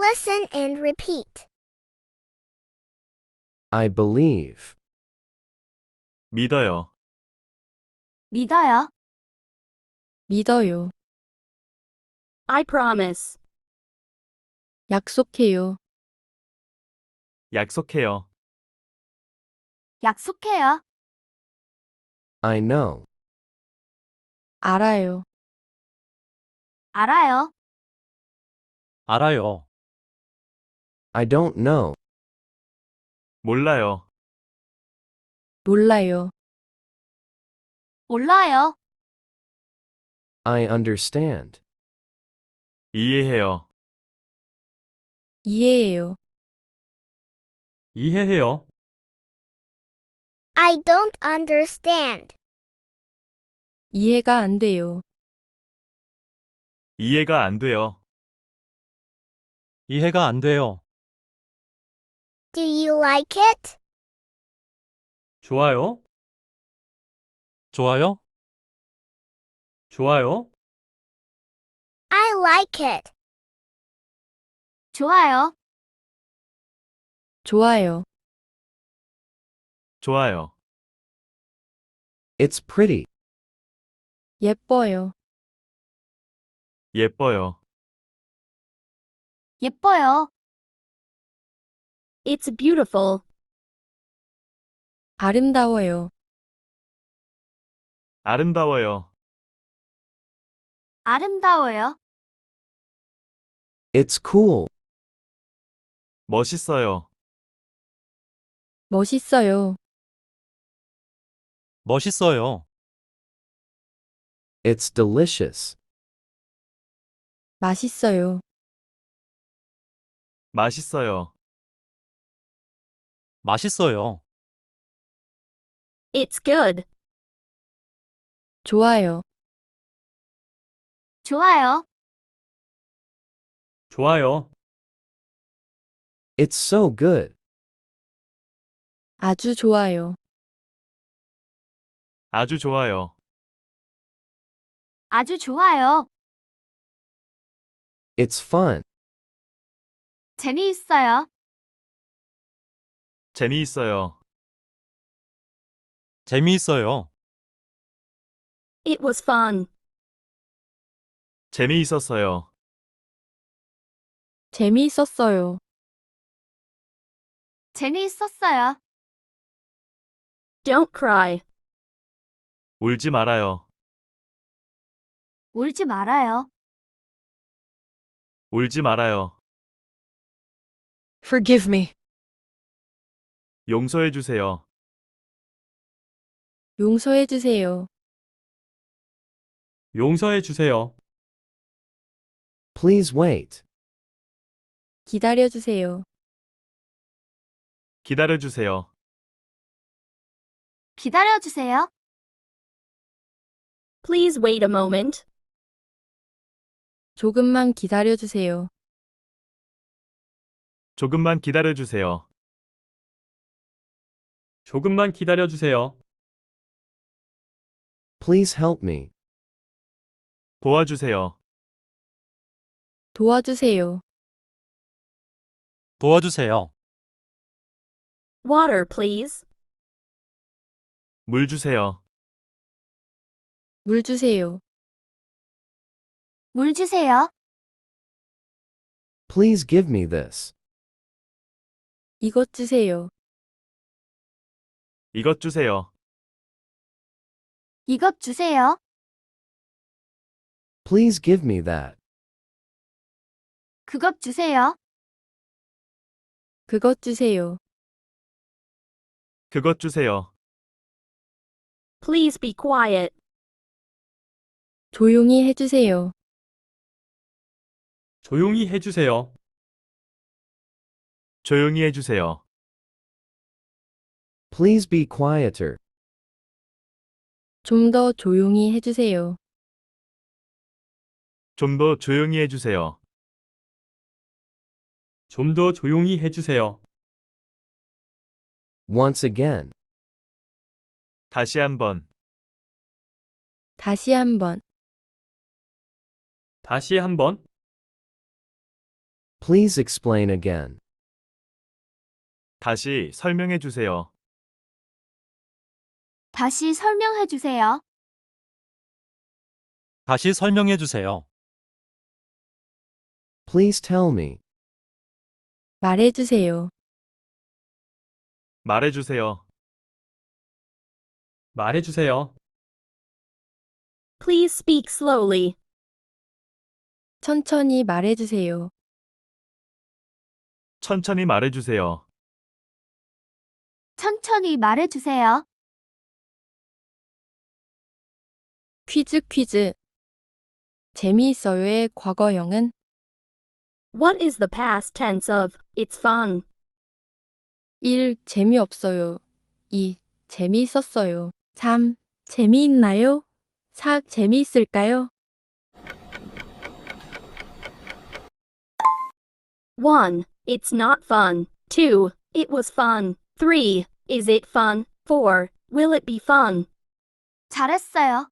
Listen and repeat. I believe. 믿어요. 믿어요. 믿어요. I promise. 약속해요. 약속해요. 약속해요. I know. 알아요. 알아요. 알아요. I don't know. 몰라요. 몰라요. 몰라요. I understand. 이해해요. 이해해요. 이해해요. I don't understand. 이해가 안 돼요. 이해가 안 돼요. 이해가 안 돼요. Do you like it? 좋아요? 좋아요? 좋아요? I like it. 좋아요. 좋아요. 좋아요. It's pretty. 예뻐요. 예뻐요. 예뻐요. It's beautiful. 아름다워요. 아름다워요. 아름다워요. It's cool. 멋있어요. 멋있어요. 멋있어요. It's delicious. 맛있어요. 맛있어요. 맛있어요. It's good. 좋아요. 좋아요. 좋아요. It's so good. 아주 좋아요. 아주 좋아요. 아주 좋아요. It's fun. 재미있어요. 재미있어요. 재미있어요. It was fun. 재미있었어요. 재미있었어요. 재미있었어요. Don't cry. 울지 말아요. 울지 말아요. 울지 말아요. Forgive me. 용서해 주세요. 용서해 주세요. 용서해 주세요. Please wait. 기다려 주세요. 기다려 주세요. 기다려주세요. Please wait a moment. 조금만 기다려 주세요. 조금만 기다려 주세요. 조금만 기다려 주세요. Please help me. 도와주세요. 도와주세요. 도와주세요. Water, please. 물 주세요. 물 주세요. 물 주세요. Please give me this. 이것 주세요. 이것 주세요. 이것 주세요. Please give me that. 그것 주세요. 그것 주세요. 그것 주세요. Please be quiet. 조용히 해주세요. 조용히 해 주세요. 조용히 해 주세요. Please be quieter. 좀 더 조용히 해주세요. 좀 더 조용히 해 주세요. 좀 더 조용히 해 주세요. Once again. 다시 한번. 다시 한번. 다시 한번. Please explain again. 다시 설명해 주세요. 다시 설명해 주세요. 다시 설명해 주세요. Please tell me. 말해 주세요. 말해 주세요. 말해 주세요. Please speak slowly. 천천히 말해 주세요. 천천히 말해 주세요. 천천히 말해 주세요. 퀴즈. 재미있어요의 과거형은 What is the past tense of it's fun? 1. 재미없어요. 2. 재미있었어요. 3. 재미있나요? 4. 재미있을까요? 1. It's not fun. 2. It was fun. 3. Is it fun? 4. Will it be fun? 잘했어요.